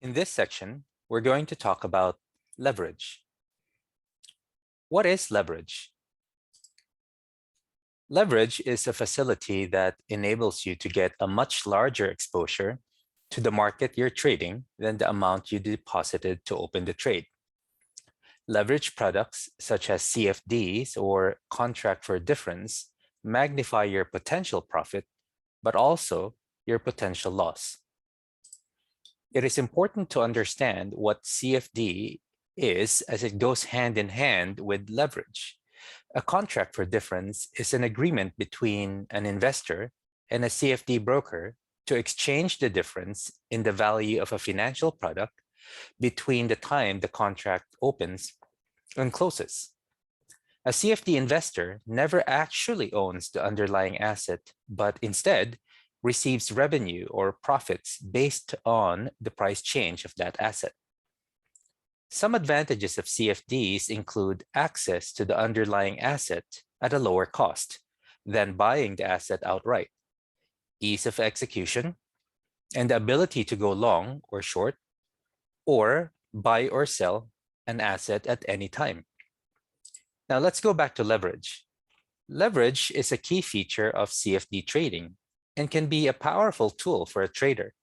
In this section, we're going to talk about leverage. What is leverage? Leverage is a facility that enables you to get a much larger exposure to the market you're trading than the amount you deposited to open the trade. Leverage products such as CFDs or contract for difference magnify your potential profit, but also your potential loss. It is important to understand what CFD is as it goes hand in hand with leverage. A contract for difference is an agreement between an investor and a CFD broker to exchange the difference in the value of a financial product between the time the contract opens and closes. A CFD investor never actually owns the underlying asset, but instead receives revenue or profits based on the price change of that asset. Some advantages of CFDs include access to the underlying asset at a lower cost than buying the asset outright, ease of execution, and the ability to go long or short, or buy or sell an asset at any time. Now let's go back to leverage. Leverage is a key feature of CFD trading and can be a powerful tool for a trader.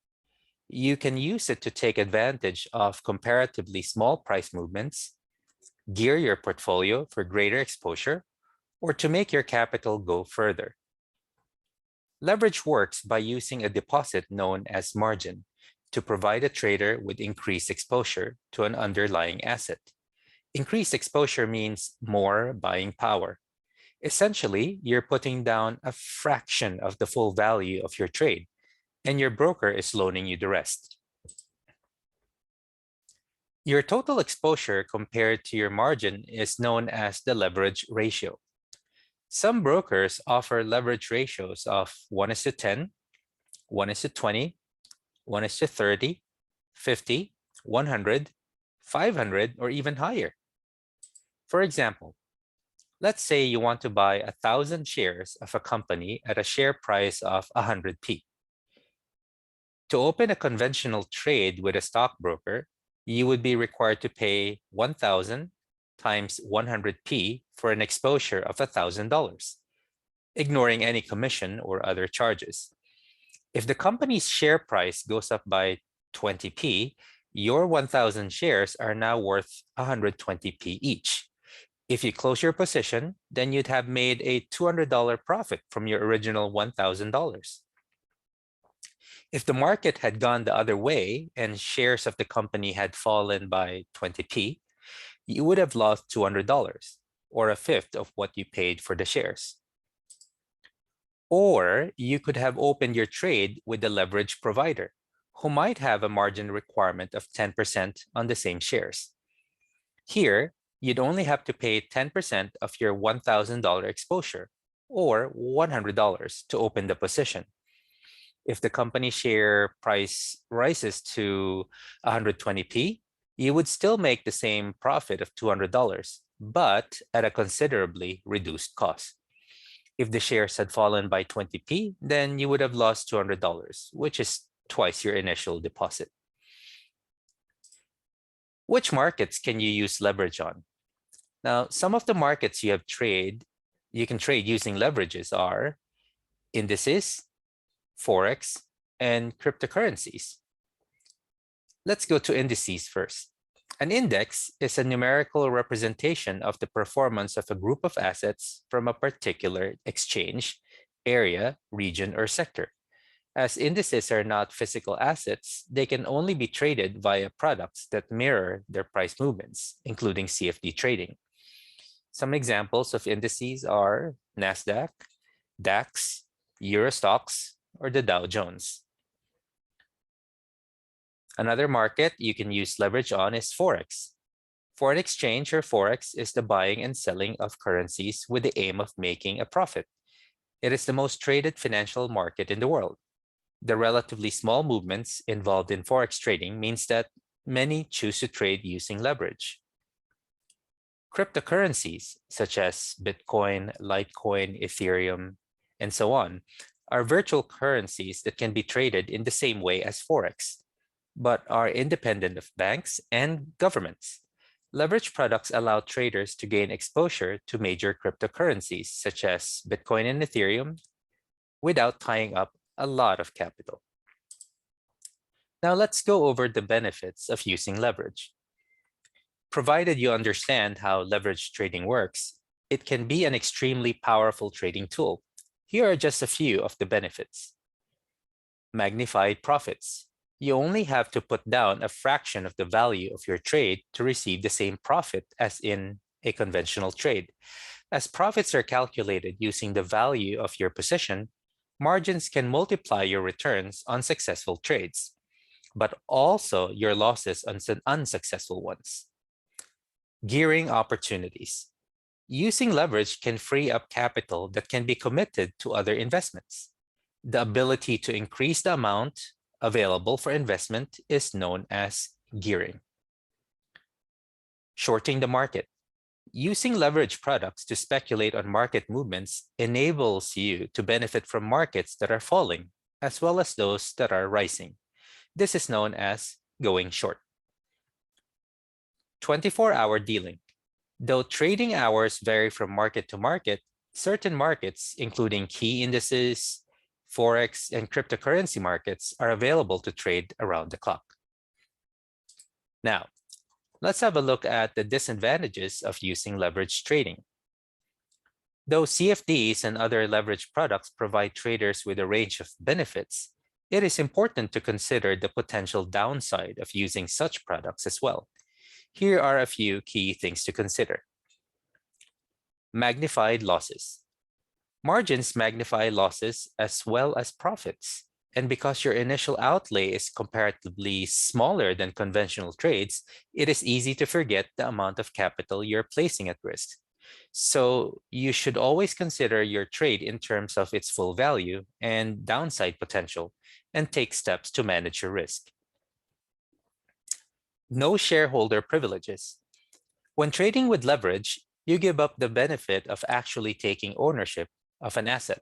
You can use it to take advantage of comparatively small price movements, gear your portfolio for greater exposure, or to make your capital go further. Leverage works by using a deposit known as margin to provide a trader with increased exposure to an underlying asset. Increased exposure means more buying power. Essentially, you're putting down a fraction of the full value of your trade, and your broker is loaning you the rest. Your total exposure compared to your margin is known as the leverage ratio. Some brokers offer leverage ratios of 1:10, 1:20, 1:30, 50, 100, 500, or even higher. For example, let's say you want to buy 1,000 shares of a company at a share price of 100p. To open a conventional trade with a stockbroker, you would be required to pay 1,000 times 100p for an exposure of $1,000, ignoring any commission or other charges. If the company's share price goes up by 20p, your 1,000 shares are now worth 120p each. If you close your position, then you'd have made a $200 profit from your original $1,000. If the market had gone the other way and shares of the company had fallen by 20p, you would have lost $200, or a fifth of what you paid for the shares. Or you could have opened your trade with a leverage provider who might have a margin requirement of 10% on the same shares. Here, you'd only have to pay 10% of your $1,000 exposure, or $100 to open the position. If the company share price rises to 120p, you would still make the same profit of $200, but at a considerably reduced cost. If the shares had fallen by 20p, then you would have lost $200, which is twice your initial deposit. Which markets can you use leverage on? Now, some of the markets you can trade using leverages are indices, Forex, and cryptocurrencies. Let's go to indices first. An index is a numerical representation of the performance of a group of assets from a particular exchange, area, region, or sector. As indices are not physical assets, they can only be traded via products that mirror their price movements, including CFD trading. Some examples of indices are NASDAQ, DAX, Eurostoxx, or the Dow Jones. Another market you can use leverage on is Forex. Foreign exchange, or Forex, is the buying and selling of currencies with the aim of making a profit. It is the most traded financial market in the world. The relatively small movements involved in Forex trading means that many choose to trade using leverage. Cryptocurrencies, such as Bitcoin, Litecoin, Ethereum, and so on, are virtual currencies that can be traded in the same way as Forex. but are independent of banks and governments. Leverage products allow traders to gain exposure to major cryptocurrencies such as Bitcoin and Ethereum without tying up a lot of capital. Now let's go over the benefits of using leverage. Provided you understand how leverage trading works, it can be an extremely powerful trading tool. Here are just a few of the benefits. Magnified profits. You only have to put down a fraction of the value of your trade to receive the same profit as in a conventional trade. As profits are calculated using the value of your position, margins can multiply your returns on successful trades, but also your losses on unsuccessful ones. Gearing opportunities. Using leverage can free up capital that can be committed to other investments. The ability to increase the amount available for investment is known as gearing. Shorting the market. Using leverage products to speculate on market movements enables you to benefit from markets that are falling, as well as those that are rising. This is known as going short. 24-hour dealing. Though trading hours vary from market to market, certain markets, including key indices, Forex, and cryptocurrency markets, are available to trade around the clock. Now, let's have a look at the disadvantages of using leverage trading. Though CFDs and other leverage products provide traders with a range of benefits, it is important to consider the potential downside of using such products as well. Here are a few key things to consider. Magnified losses. Margins magnify losses as well as profits. And because your initial outlay is comparatively smaller than conventional trades, it is easy to forget the amount of capital you're placing at risk. So you should always consider your trade in terms of its full value and downside potential, and take steps to manage your risk. No shareholder privileges. When trading with leverage, you give up the benefit of actually taking ownership of an asset.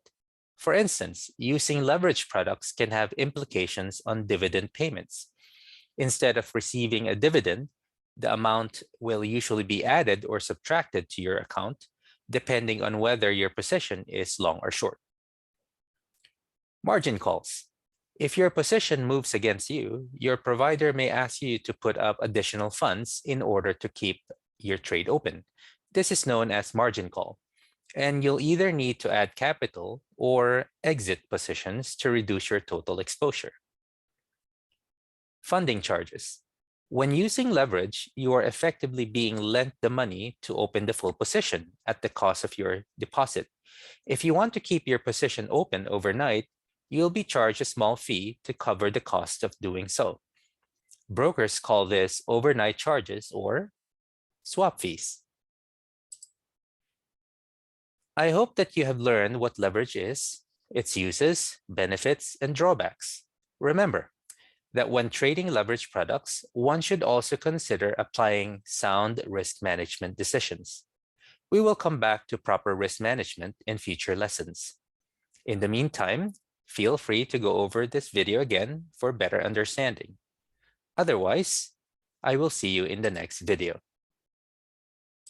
For instance, using leverage products can have implications on dividend payments. Instead of receiving a dividend, the amount will usually be added or subtracted to your account, depending on whether your position is long or short. Margin calls. If your position moves against you, your provider may ask you to put up additional funds in order to keep your trade open. This is known as margin call, and you'll either need to add capital or exit positions to reduce your total exposure. Funding charges. When using leverage, you are effectively being lent the money to open the full position at the cost of your deposit. If you want to keep your position open overnight, you'll be charged a small fee to cover the cost of doing so. Brokers call this overnight charges or swap fees. I hope that you have learned what leverage is, its uses, benefits, and drawbacks. Remember that when trading leverage products, one should also consider applying sound risk management decisions. We will come back to proper risk management in future lessons. In the meantime, feel free to go over this video again for better understanding. Otherwise, I will see you in the next video.